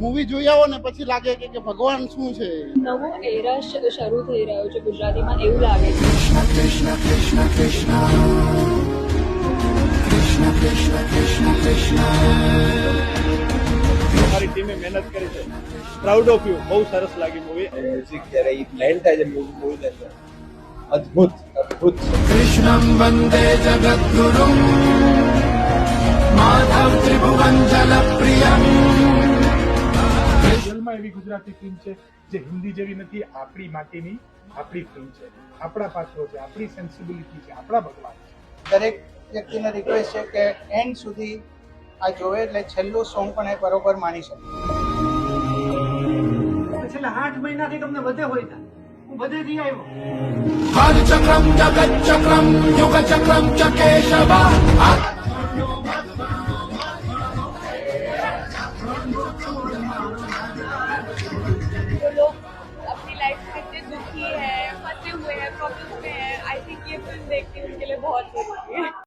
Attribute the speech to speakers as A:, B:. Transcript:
A: Movie જોઈ આવો ને પછી લાગે કે ભગવાન શું છે.
B: નવો એરા શરૂ થઈ રહ્યો છે ગુજરાતીમાં એવું લાગે છે.
C: તમારી ટીમે મહેનત કરી છે. Proud of you. બહુ સરસ લાગી મૂવી.
D: મ્યુઝિક જ્યારે ઈ બ્લેન્ડ થાય છે મૂવી અંદર અદ્ભુત અદ્ભુત.
E: કૃષ્ણં વંદે જગદ્ગુરું માધવ ત્રિભુવન જલપ્રિયમ.
F: ફિલ્મમાં એવી ગુજરાતી ફિલ્મ છે જે હિન્દી જેવી નથી. આપણી માટીની આપણી ફિલ્મ છે, આપણા પાત્રો છે, આપણી સેન્સિબિલિટી છે, આપણા ભગવાન છે.
G: દરેક વ્યક્તિને રિક્વેસ્ટ છે કે એન્ડ સુધી આ જોવે એટલે છેલ્લું સોંગ પણ એ બરોબર માણી શકે.
H: છેલ્લા 8 મહિનાથી તમને વધે હોય ને હું બધેથી આવ્યો.
E: કાલચક્રમ જગચ્ચક્રમ યુગચક્રમ ચ કેશવ.
B: जो लोग अपनी लाइफ में इतने दुखी है, फंसे हुए हैं, प्रॉब्लम्स में है, आई थिंक ये फिल्म देख के उनके लिए बहुत जरूरी है.